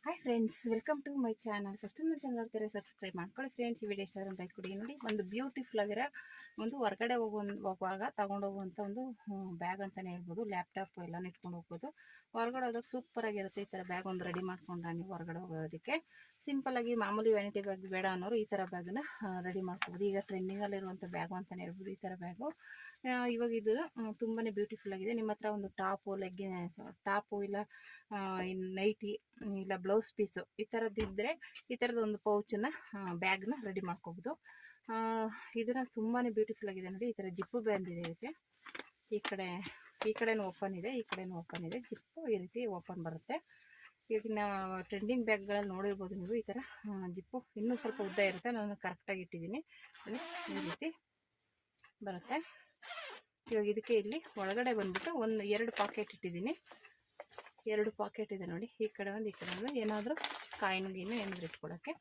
Hi friends, welcome to my channel. First ನನ್ನ channel ನೋಡ್ತಾರೆ subscribe ಮಾಡ್ಕೊಳ್ಳಿ ಫ್ರೆಂಡ್ಸ್. ಈ ವಿಡಿಯೋ ಇಷ್ಟ ಆದರೆ ಲೈಕ್ ಕೊಡಿ. ನೋಡಿ, ಒಂದು ಬ್ಯೂಟಿಫುಲ್ ಆಗಿರೋ ಒಂದು ಹೊರಗಡೆ ಹೋಗುವಾಗ ತಗೊಂಡೋಗುವಂಥ ಒಂದು ಬ್ಯಾಗ್ ಅಂತಲೇ ಹೇಳ್ಬೋದು. ಲ್ಯಾಪ್ಟಾಪ್ ಎಲ್ಲನೂ ಇಟ್ಕೊಂಡು ಹೋಗ್ಬೋದು. ಹೊರಗಡೆ ಹೋಗೋಕ್ಕೆ ಸೂಪರ್ ಆಗಿರುತ್ತೆ. ಈ ಥರ ಬ್ಯಾಗ್ ಒಂದು ರೆಡಿ ಮಾಡ್ಕೊಂಡ್ರೆ ನೀವು ಹೊರಗಡೆ ಹೋಗೋದಕ್ಕೆ ಸಿಂಪಲ್ಲಾಗಿ ಮಾಮೂಲಿ ವ್ಯಾನಿಟಿ ಬ್ಯಾಗ್ ಬೇಡ ಅನ್ನೋರು ಈ ಥರ ಬ್ಯಾಗನ್ನ ರೆಡಿ ಮಾಡ್ಕೋಬೋದು. ಈಗ ಟ್ರೆಂಡಿಂಗಲ್ಲಿರುವಂಥ ಬ್ಯಾಗು ಅಂತಲೇ ಹೇಳ್ಬೋದು ಈ ಥರ ಬ್ಯಾಗು. ಇವಾಗ ಇದು ತುಂಬಾ ಬ್ಯೂಟಿಫುಲ್ ಆಗಿದೆ. ನಿಮ್ಮ ಹತ್ರ ಒಂದು ಟಾಪು ಇಲ್ಲ ನೈಟಿ ಇಲ್ಲ ಬ್ಲೌಸ್ ಪೀಸು ಈ ಥರದ್ದು ಇದ್ದರೆ ಈ ಥರದ್ದು ಒಂದು ಪೌಚನ್ನ ಬ್ಯಾಗ್ನ ರೆಡಿ ಮಾಡ್ಕೋಬೋದು. ಇದನ್ನು ತುಂಬಾ ಬ್ಯೂಟಿಫುಲ್ ಆಗಿದೆ. ನೋಡಿ, ಈ ಥರ ಜಿಪ್ಪು ಬಂದಿದೆ. ಇದಕ್ಕೆ ಈ ಕಡೆನೂ ಓಪನ್ ಇದೆ, ಈ ಕಡೆನೂ ಓಪನ್ ಇದೆ. ಜಿಪ್ಪು ಈ ರೀತಿ ಓಪನ್ ಬರುತ್ತೆ. ಈಗಿನ ಟ್ರೆಂಡಿಂಗ್ ಬ್ಯಾಗ್ಗಳಲ್ಲಿ ನೋಡಿರ್ಬೋದು ನೀವು. ಈ ಥರ ಜಿಪ್ಪು ಇನ್ನೂ ಸ್ವಲ್ಪ ಉದ್ದ ಇರುತ್ತೆ. ನಾನು ಕರೆಕ್ಟಾಗಿ ಇಟ್ಟಿದ್ದೀನಿ. ಈ ರೀತಿ ಬರುತ್ತೆ. ಇವಾಗ ಇದಕ್ಕೆ ಇಲ್ಲಿ ಒಳಗಡೆ ಬಂದ್ಬಿಟ್ಟು ಎರಡು ಪಾಕೆಟ್ ಇಟ್ಟಿದ್ದೀನಿ. 2 ಪಾಕೆಟ್ ಇದೆ ನೋಡಿ. ಈ ಕಡೆ ಒಂದು, ಈ ಕಡೆ ಒಂದು. ಏನಾದರೂ ಕಾಯಿನ್ ಏನಾದರೂ ಇಟ್ಕೊಳಕ್ಕೆ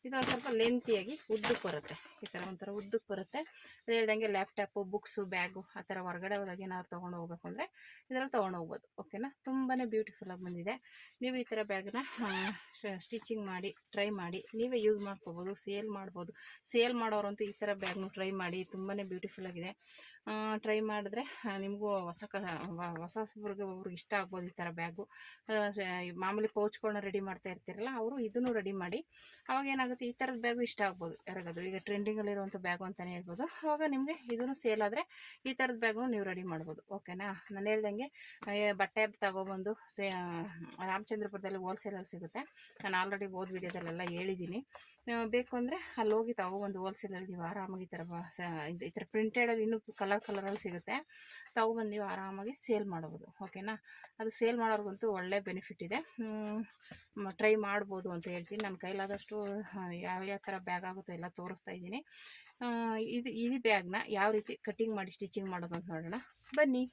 ಇದು ಒಂದು ಸ್ವಲ್ಪ ಲೆಂತಿಯಾಗಿ ಉದ್ದಕ್ಕೆ ಬರುತ್ತೆ. ಈ ಥರ ಒಂಥರ ಉದ್ದಕ್ಕೆ ಬರುತ್ತೆ. ಅದು ಹೇಳ್ದಂಗೆ ಲ್ಯಾಪ್ಟಾಪು, ಬುಕ್ಸು, ಬ್ಯಾಗು ಆ ಥರ ಹೊರಗಡೆ ಹೋದಾಗ ಏನಾದ್ರು ತೊಗೊಂಡು ಹೋಗ್ಬೇಕು ಅಂದರೆ ಇದರಲ್ಲಿ ತೊಗೊಂಡು ಹೋಗ್ಬೋದು. ಓಕೆನಾ? ತುಂಬಾ ಬ್ಯೂಟಿಫುಲ್ಲಾಗಿ ಬಂದಿದೆ. ನೀವು ಈ ಥರ ಬ್ಯಾಗ್ನ ಸ್ಟಿಚಿಂಗ್ ಮಾಡಿ ಟ್ರೈ ಮಾಡಿ ನೀವೇ ಯೂಸ್ ಮಾಡ್ಕೋಬೋದು, ಸೇಲ್ ಮಾಡ್ಬೋದು. ಸೇಲ್ ಮಾಡೋರಂತೂ ಈ ಥರ ಬ್ಯಾಗ್ನು ಟ್ರೈ ಮಾಡಿ. ತುಂಬಾ ಬ್ಯೂಟಿಫುಲ್ಲಾಗಿದೆ. ಟ್ರೈ ಮಾಡಿದ್ರೆ ನಿಮಗೂ ಹೊಸಬ್ರಿಗೆ ಇಷ್ಟ ಆಗ್ಬೋದು ಈ ಥರ ಬ್ಯಾಗು. ಮಾಮೂಲಿ ಪೌಚ್ಗಳನ್ನ ರೆಡಿ ಮಾಡ್ತಾ ಇರ್ತೀರಲ್ಲ, ಅವರು ಇದನ್ನು ರೆಡಿ ಮಾಡಿ. ಅವಾಗ ಏನಾಗುತ್ತೆ, ಈ ಥರದ ಬ್ಯಾಗು ಇಷ್ಟ ಆಗ್ಬೋದು ಯಾರಿಗಾದ್ರು. ಈಗ ಟ್ರೆಂಡಿಂಗಲ್ಲಿರುವಂಥ ಬ್ಯಾಗು ಅಂತಲೇ ಹೇಳ್ಬೋದು. ಅವಾಗ ನಿಮಗೆ ಇದನ್ನು ಸೇಲ್ ಆದರೆ ಈ ಥರದ ಬ್ಯಾಗು ನೀವು ರೆಡಿ ಮಾಡ್ಬೋದು. ಓಕೆನಾ? ನಾನು ಹೇಳ್ದಂಗೆ ಬಟ್ಟೆ ತಗೊಬಂದು ರಾಮಚಂದ್ರಪುರದಲ್ಲಿ ಹೋಲ್ಸೇಲಲ್ಲಿ ಸಿಗುತ್ತೆ. ನಾನು ಆಲ್ರೆಡಿ ಹೋದ ವಿಡಿಯೋದಲ್ಲೆಲ್ಲ ಹೇಳಿದ್ದೀನಿ. ಬೇಕು ಅಂದರೆ ಅಲ್ಲಿ ಹೋಗಿ ತಗೊಬಂದು ಹೋಲ್ಸೇಲಲ್ಲಿ ನೀವು ಆರಾಮಾಗಿ ಈ ಥರ ಪ್ರಿಂಟೆಡಲ್ಲಿ ಇನ್ನೂ ಕಲರಲ್ಲಿ ಸಿಗುತ್ತೆ. ತಗೊಬಂದು ನೀವು ಆರಾಮಾಗಿ ಸೇಲ್ ಮಾಡ್ಬೋದು. ಓಕೆನಾ? ಅದು ಸೇಲ್ ಮಾಡೋರ್ಗಂತೂ ಒಳ್ಳೆ ಬೆನಿಫಿಟ್ ಇದೆ. ಟ್ರೈ ಮಾಡ್ಬೋದು ಅಂತ ಹೇಳ್ತೀನಿ. ನನ್ನ ಕೈಲಾದಷ್ಟು ಯಾವ ಥರ ಬ್ಯಾಗ್ ಆಗುತ್ತೋ ಎಲ್ಲ ತೋರಿಸ್ತಾ ಇದ್ದೀನಿ. ಈ ಬ್ಯಾಗ್ನ ಯಾವ ರೀತಿ ಕಟ್ಟಿಂಗ್ ಮಾಡಿ ಸ್ಟಿಚಿಂಗ್ ಮಾಡೋದು ಅಂತ ನೋಡೋಣ ಬನ್ನಿ.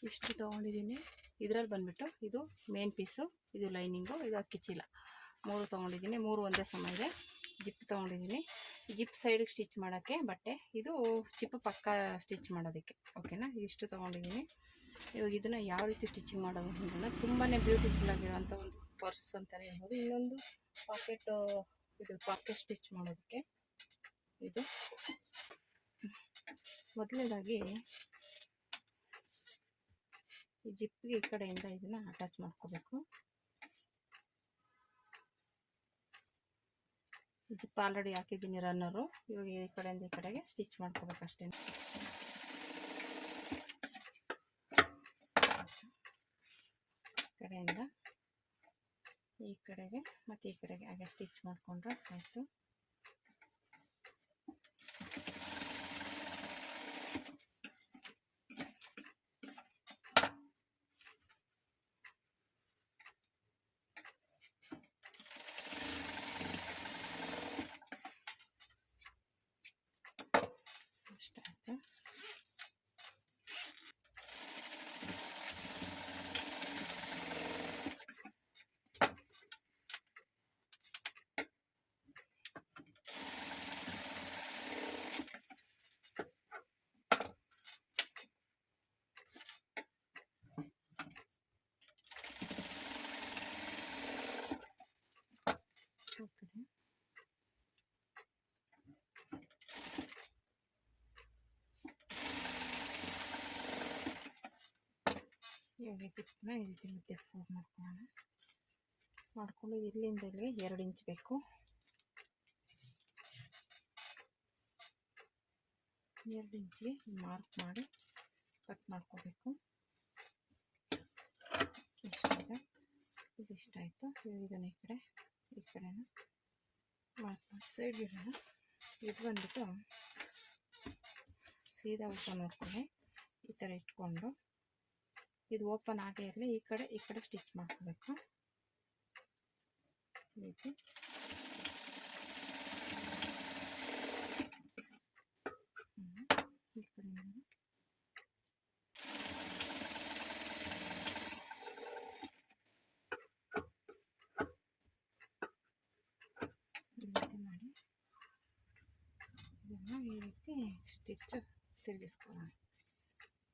ಇಷ್ಟು ತೊಗೊಂಡಿದ್ದೀನಿ. ಇದರಲ್ಲಿ ಬಂದುಬಿಟ್ಟು ಇದು ಮೇನ್ ಪೀಸು, ಇದು ಲೈನಿಂಗು, ಇದು ಅಕ್ಕಿ ಚೀಲ 3 ತೊಗೊಂಡಿದ್ದೀನಿ. 3 ಒಂದೇ ಸಮ ಇದೆ. ಜಿಪ್ ತೊಗೊಂಡಿದ್ದೀನಿ. ಜಿಪ್ ಸೈಡಿಗೆ ಸ್ಟಿಚ್ ಮಾಡೋಕ್ಕೆ ಬಟ್ಟೆ, ಇದು ಜಿಪ್ ಪಕ್ಕ ಸ್ಟಿಚ್ ಮಾಡೋದಕ್ಕೆ. ಓಕೆನಾ? ಇಷ್ಟು ತೊಗೊಂಡಿದ್ದೀನಿ. ಇವಾಗ ಇದನ್ನು ಯಾವ ರೀತಿ ಸ್ಟಿಚಿಂಗ್ ಮಾಡೋದು ಅಂತಂದರೆ ತುಂಬಾ ಬ್ಯೂಟಿಫುಲ್ ಆಗಿರೋಂಥ ಒಂದು ಪರ್ಸ್ ಅಂತಲೇ ಹೇಳ್ಬೋದು. ಇನ್ನೊಂದು ಪಾಕೆಟ್, ಇದು ಪಾಕೆಟ್ ಸ್ಟಿಚ್ ಮಾಡೋದಕ್ಕೆ. ಇದು ಮೊದಲನೇದಾಗಿ ಈ ಜಿಪ್ಗೆ ಈ ಕಡೆಯಿಂದ ಇದನ್ನು ಅಟ್ಯಾಚ್ ಮಾಡ್ಕೋಬೇಕು. ಜಿಪ್ ಆಲ್ರೆಡಿ ಹಾಕಿದ್ದೀನಿ ರನ್ನರು. ಇವಾಗ ಈ ಕಡೆಯಿಂದ ಈ ಕಡೆಗೆ ಸ್ಟಿಚ್ ಮಾಡ್ಕೋಬೇಕು ಅಷ್ಟೇ. ಕಡೆಯಿಂದ ಈ ಕಡೆಗೆ ಮತ್ತು ಈ ಕಡೆಗೆ ಹಾಗೆ ಸ್ಟಿಚ್ ಮಾಡಿಕೊಂಡ್ರೆ ಆಯಿತು. ಅಷ್ಟಾಯಿತು. ಇವಾಗ ಜಿಪ್ಪನ್ನ ಈ ರೀತಿ ಮತ್ತೆ ಫೋಲ್ಡ್ ಮಾಡ್ಕೊಂಡು ಇಲ್ಲಿಂದ ಇಲ್ಲಿಗೆ 2 ಇಂಚ್ ಬೇಕು. 2 ಇಂಚಿಗೆ ಮಾರ್ಕ್ ಮಾಡಿ ಕಟ್ ಮಾಡ್ಕೋಬೇಕು. ಇಷ್ಟಿದೆ. ಇದಿಷ್ಟಾಯಿತು. ಇದನ್ನು ಈ ಕಡೆನ ಮಾರ್ಕ್ ಮಾಡಿ ಸೈಡ್ ಇಡೋಣ. ಇದು ಬಂದುಬಿಟ್ಟು ಸೀದಾ ಓಪನ್ ಮಾಡ್ಕೊಳ್ಳಿ. ಈ ಥರ ಇಟ್ಕೊಂಡು ಇದು ಓಪನ್ ಆಗೇ ಇರಲಿ. ಈ ಕಡೆ ಸ್ಟಿಚ್ ಮಾಡ್ಕೋಬೇಕು. ಈ ರೀತಿ ಈ ಕಡೆಯಿಂದ ಮಾಡಿ ಇದನ್ನು ಈ ರೀತಿ ಸ್ಟಿಚ್ ತಿರುಗಿಸ್ಕೊಳ್ಳೋಣ.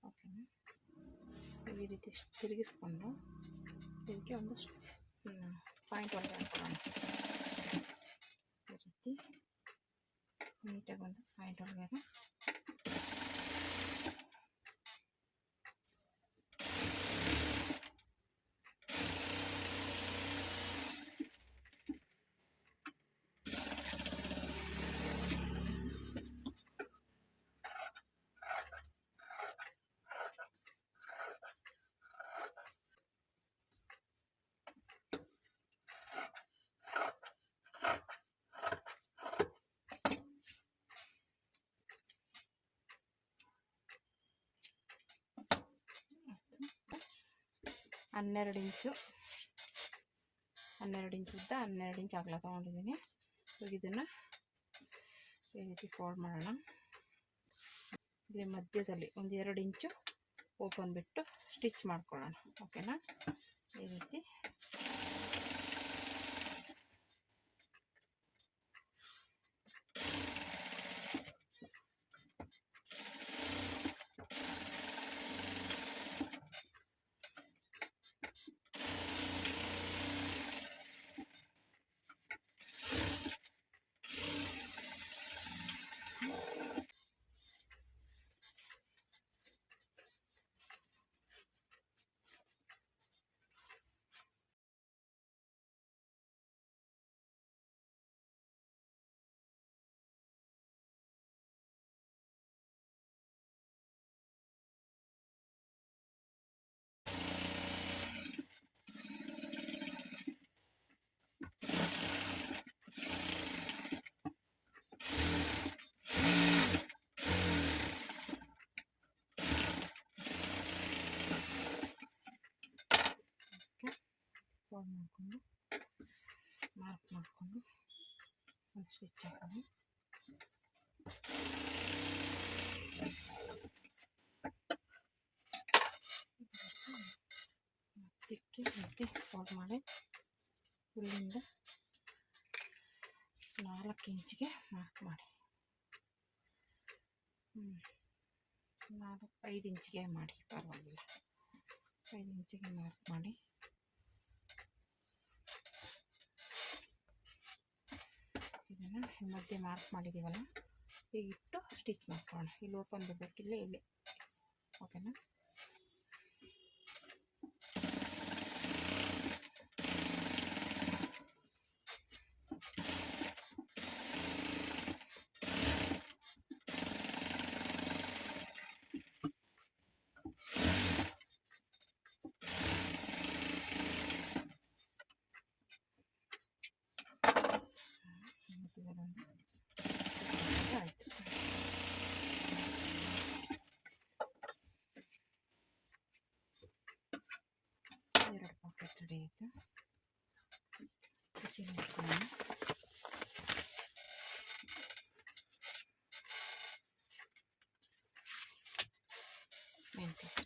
ಓಕೆನಾ? ಈ ರೀತಿ ತಿರುಗಿಸ್ಕೊಂಡು ಇದಕ್ಕೆ ಒಂದು ಪಾಯಿಂಟ್ ಒಳಗೆ ಹಾಕೋಣ. ಈ ರೀತಿ ನೀಟಾಗಿ ಒಂದು ಪಾಯಿಂಟ್ ಒಳಗೆ ಹನ್ನೆರಡು ಇಂಚು ಉದ್ದ 12 ಇಂಚ್ ಅಗಲ ತೊಗೊಂಡಿದ್ದೀನಿ. ಇವಾಗ ಇದನ್ನು ಈ ರೀತಿ ಫೋಲ್ಡ್ ಮಾಡೋಣ. ಇಲ್ಲಿ ಮಧ್ಯದಲ್ಲಿ ಒಂದು 2 ಇಂಚು ಓಪನ್ ಬಿಟ್ಟು ಸ್ಟಿಚ್ ಮಾಡ್ಕೊಳ್ಳೋಣ. ಓಕೆನಾ? ಈ ರೀತಿ ಫೋಲ್ಡ್ ಮಾಡಿಕೊಂಡು ಮಾರ್ಕ್ ಮಾಡಿಕೊಂಡು ಒಂದು ಸ್ಟಿಚ್ ಹಾಕೋಣ. ಮತ್ತೆ ಫೋಲ್ಡ್ ಮಾಡಿ ಇಲ್ಲಿಂದ 4 ಇಂಚಿಗೆ ಮಾರ್ಕ್ ಮಾಡಿ 5 ಇಂಚಿಗೆ ಮಾಡಿ, ಪರವಾಗಿಲ್ಲ. 5 ಇಂಚಿಗೆ ಮಾರ್ಕ್ ಮಾಡಿ ಇದನ್ನು ಮಧ್ಯೆ ಮಾರ್ಕ್ ಮಾಡಿದ್ದೀವಲ್ಲ, ಈಗ ಇಟ್ಟು ಸ್ಟಿಚ್ ಮಾಡ್ಕೊಳ್ಳೋಣ. ಇಲ್ಲಿ ಓಪನ್ ಬಿಟ್ಟು ಇಲ್ಲಿ. ಓಕೆನಾ? ಆಯಿತು. ಎರಡು ಪಾಕೆಟ್ ರೆಡಿ ಆಯಿತು. ಸ್ಟಿಚಿಂಗ್ ಮಾಡ್ಕೊಳ್ಳೋಣ. ಮೇನ್ ಪೀಸ್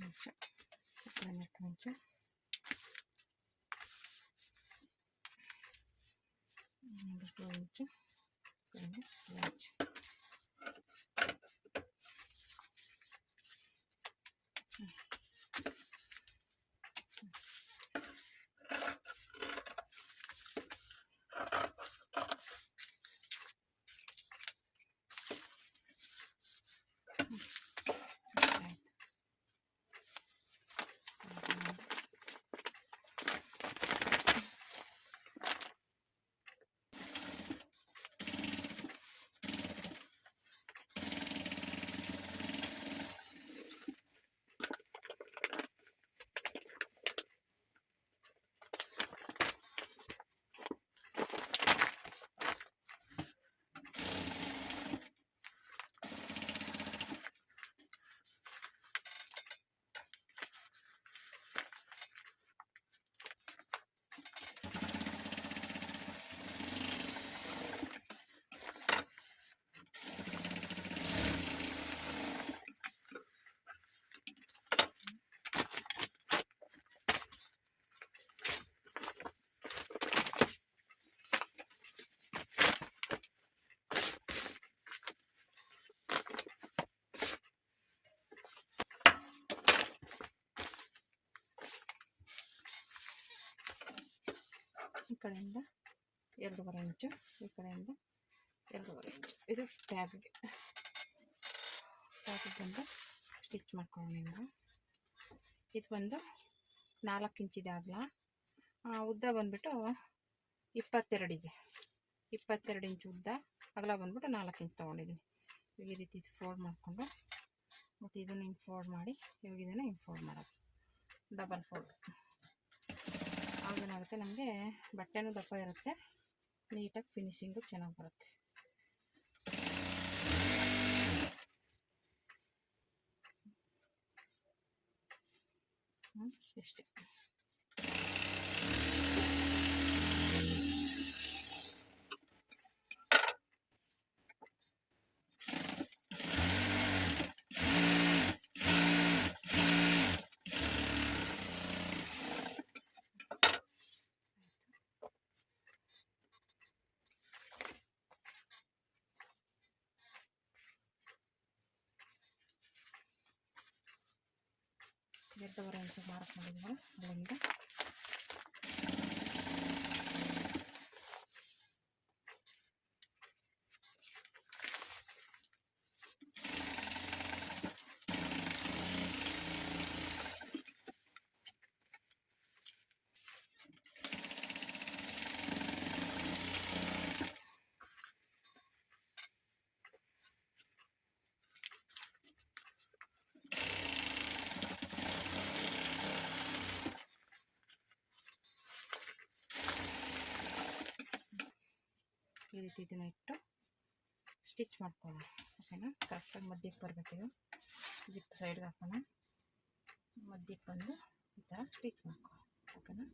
ಇಂಚು, ಈ ಕಡೆಯಿಂದ 2 ಇಂಚು, ಇನ್ನೊಂದು 2 ಇಂಚು, ಈ ಕಡೆಯಿಂದ 2 ಇಂಚು. ಈ ಕಡೆಯಿಂದ 2.5 ಇಂಚು, ಈ ಕಡೆಯಿಂದ 2.5 ಇಂಚು. ಇದು ಟ್ಯಾಬಿಗೆ ಬಂದು ಸ್ಟಿಚ್ ಮಾಡ್ಕೊಳ್ಳೋಣ. ಇದು ಬಂದು 4 ಇಂಚಿದೆ ಅಗಲ, ಉದ್ದ ಬಂದ್ಬಿಟ್ಟು 22 ಇದೆ. 22 ಇಂಚು ಉದ್ದ, ಅಗಲ ಬಂದ್ಬಿಟ್ಟು 4 ಇಂಚು ತೊಗೊಂಡಿದ್ದೀನಿ. ಈ ರೀತಿ ಫೋಲ್ಡ್ ಮಾಡಿಕೊಂಡು ಮತ್ತು ಇದನ್ನು ಹಿಂಗೆ ಫೋಲ್ಡ್ ಮಾಡಿ, ಇವಾಗ ಇದನ್ನು ಹಿಂಗೆ ಫೋಲ್ಡ್ ಮಾಡೋದು, ಡಬಲ್ ಫೋಲ್ಡ್. ಆಗೇನಾಗುತ್ತೆ, ನಮಗೆ ಬಟ್ಟೆನೂ ದಪ್ಪ ಇರುತ್ತೆ, ನೀಟಾಗಿ ಫಿನಿಶಿಂಗು ಚೆನ್ನಾಗಿ ಬರುತ್ತೆ. ಇಷ್ಟೇ. ಎರಡೂವರೆ ಇಂಚು ಮಾರ್ಕ್ ಮಾಡಿದ್ವಲ್ಲ, ಅಲ್ಲಿಂದ ಈ ರೀತಿ ಇದನ್ನು ಇಟ್ಟು ಸ್ಟಿಚ್ ಮಾಡ್ಕೊಳ್ಳೋಣ. ಓಕೆನಾ? ಕರೆಕ್ಟಾಗಿ ಮಧ್ಯಕ್ಕೆ ಬರಬೇಕಿದು. ಜಿಪ್ ಸೈಡ್ಗೆ ಹಾಕೋಣ, ಮಧ್ಯಕ್ಕೆ ಬಂದು ಈ ಥರ ಸ್ಟಿಚ್ ಮಾಡ್ಕೊಳ್ಳೋಣ. ಓಕೆನಾ?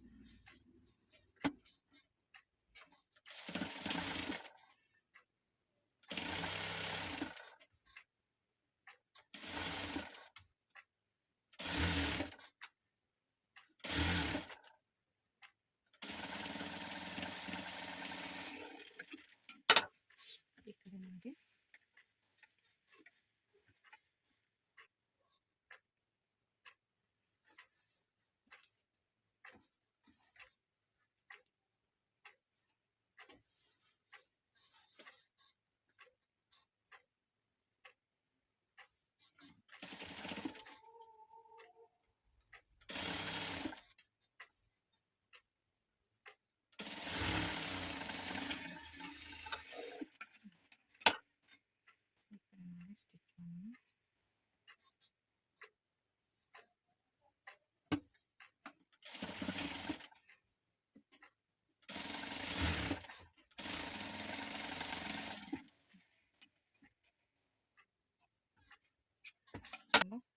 ಈ ಕಡೆ ನಮಗೆ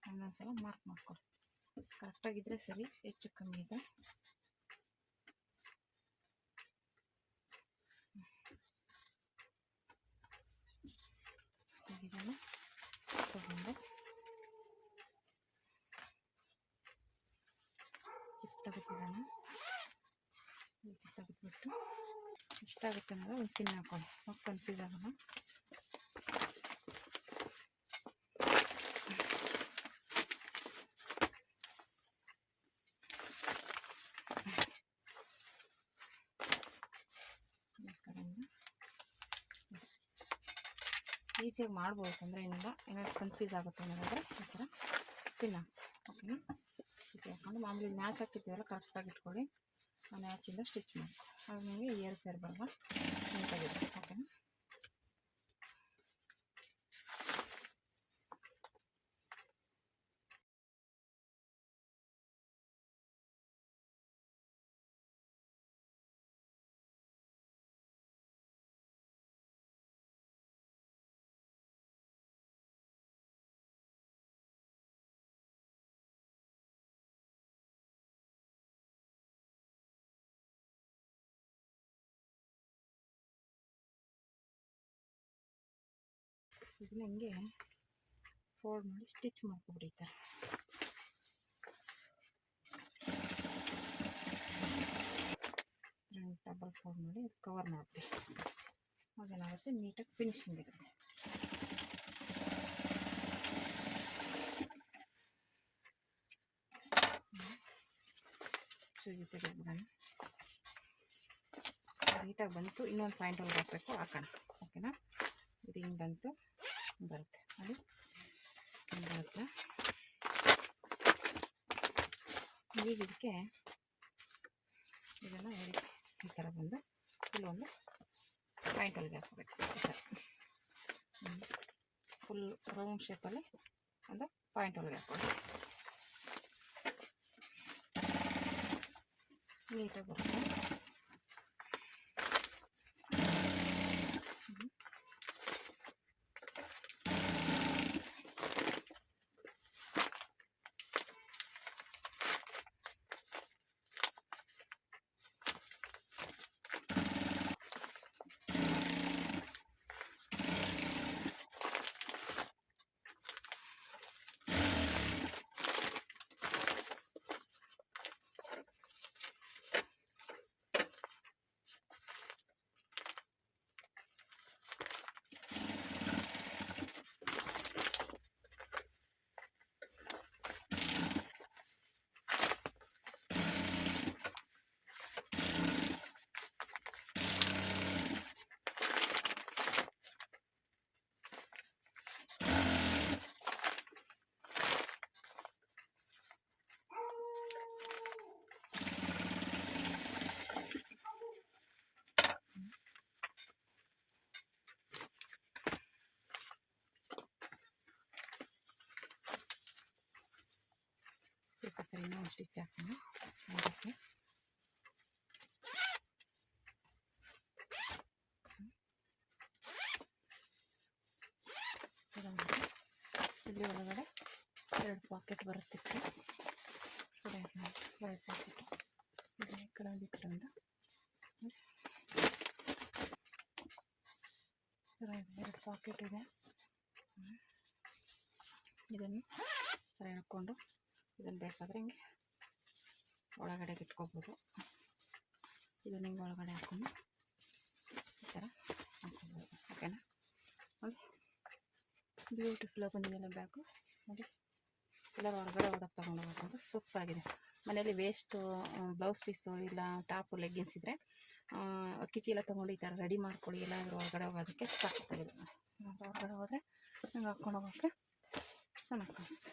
ಒಂದೊಂದ್ಸಲ ಮಾರ್ಕ್ ಮಾಡ್ಕೊಡಿ. ಕರೆಕ್ಟಾಗಿದ್ದರೆ ಸರಿ, ಹೆಚ್ಚು ಕಮ್ಮಿ ಇದೆ ಇದನ್ನು ತಗೊಂಡು ತೆಗೆದುಬಿಡೋಣ. ತೆಗೆದುಬಿಟ್ಟು ಎಷ್ಟಾಗುತ್ತೆ ಅನ್ನೋದು ಒಂದು ಪಿನ್ ಹಾಕೊಳ್ಳಿ, ಕನ್ಫ್ಯೂಸ್ ಆಗೋಣ. ಈಸಿಯಾಗಿ ಮಾಡ್ಬೋದು, ತೊಂದರೆ ಏನಿಲ್ಲ. ಏನಾದ್ರು ಕನ್ಫ್ಯೂಸ್ ಆಗುತ್ತೆ ಅನ್ನೋದಾದರೆ ಈ ಥರ ಪಿನ್ ಓಕೆನಾ. ಯಾಕಂದ್ರೆ ಮಾಮೂಲಿ ಮ್ಯಾಚ್ ಹಾಕಿರ್ತೀವಲ್ಲ ಕರೆಕ್ಟಾಗಿ ಇಟ್ಕೊಳ್ಳಿ. ಆ ಮ್ಯಾಚಿಂದ ಸ್ಟಿಚ್ ಮಾಡಿ, ಆಗ ನಿಮಗೆ ಏರ್ ಫೇರ್ ಬರಲ್ಲ, ನೀಟಾಗಿದೆ ಓಕೆನಾ. ಇದನ್ನ ಹಿಂಗೆ ಫೋಲ್ಡ್ ಮಾಡಿ ಸ್ಟಿಚ್ ಮಾಡ್ಕೊಬಿಡಿ. ಈ ಥರ ಡಬಲ್ ಫೋಲ್ಡ್ ಮಾಡಿ ಅದು ಕವರ್ ಮಾಡಿಬಿಡಿ. ಅದೇನಾಗುತ್ತೆ, ನೀಟಾಗಿ ಫಿನಿಶಿಂಗ್ ಇರುತ್ತೆ. ಸೂಜಿ ತೆಗೆದ್ಬಿಡೋಣ. ನೀಟಾಗಿ ಬಂತು. ಇನ್ನೊಂದು ಪಾಯಿಂಟ್ ಒಳಗೆ ಹಾಕಬೇಕು, ಹಾಕೋಣ ಓಕೆನಾ. ಇದು ಹಿಂಗೆ ಬಂತು, ಬರುತ್ತೆ ನೋಡಿ, ಹಿಂಗೆ ಬರುತ್ತೆ. ಈಗ ಇದಕ್ಕೆ ಇದನ್ನು ನೋಡಿ ಈ ಥರ ಬಂದು ಇಲ್ಲೊಂದು ಪಾಯಿಂಟ್ ಒಳಗೆ ಹಾಕಬೇಕು. ಈ ಥರ ಫುಲ್ ರೌಂಡ್ ಶೇಪಲ್ಲಿ ಒಂದು ಪಾಯಿಂಟ್ ಒಳಗೆ ಹಾಕೊಳ್ಳಿ, ನೀಟಾಗಿ ಬರುತ್ತೆ. ಇನ್ನೊಂದು ಸ್ಟಿಚ್ ಹಾಕೋಣ ಅದಕ್ಕೆ. ಇಲ್ಲಿ ಒಳಗಡೆ 2 ಪಾಕೆಟ್ ಬರುತ್ತೆ. ಎರಡು ಪಾಕೆಟ್ ಈ ಕಡೆ ಒಂದು ಎರಡು ಪಾಕೆಟ್ ಇದೆ. ಇದನ್ನು ಸರಿ ಹಾಕ್ಕೊಂಡು ಇದನ್ನು ಬೇಕಾದರೆ ಹಿಂಗೆ ಒಳಗಡೆ ಇಟ್ಕೋಬೋದು. ಇದನ್ನು ಹಿಂಗೆ ಒಳಗಡೆ ಹಾಕ್ಕೊಂಡು ಈ ಥರ ಹಾಕ್ಕೋಬೋದು ಓಕೆನಾ. ನೋಡಿ ಬ್ಯೂಟಿಫುಲ್ಲಾಗಿ ಬಂದಿದೆಯಲ್ಲ ಬ್ಯಾಗು. ನೋಡಿ ಎಲ್ಲರೂ ಹೊರಗಡೆ ಹೋದಾಗ ತೊಗೊಂಡು ಹೋಗೋದು ಸೂಪರಾಗಿದೆ. ಮನೇಲಿ ವೇಸ್ಟು ಬ್ಲೌಸ್ ಪೀಸು ಇಲ್ಲ ಟಾಪು ಲೆಗ್ಗಿನ್ಸ್ ಇದ್ದರೆ ಅಕ್ಕಿ ಚೀಲ ತೊಗೊಂಡು ಈ ಥರ ರೆಡಿ ಮಾಡ್ಕೊಳ್ಳಿ. ಎಲ್ಲಾದರೂ ಹೊರಗಡೆ ಹೋಗೋದಕ್ಕೆ ಸಾಕಾಗಿದೆ. ಹೊರಗಡೆ ಹೋದರೆ ಹಿಂಗೆ ಹಾಕ್ಕೊಂಡು ಹೋಗೋಕ್ಕೆ ಚೆನ್ನಾಗಿ ಕಾಣಿಸುತ್ತೆ.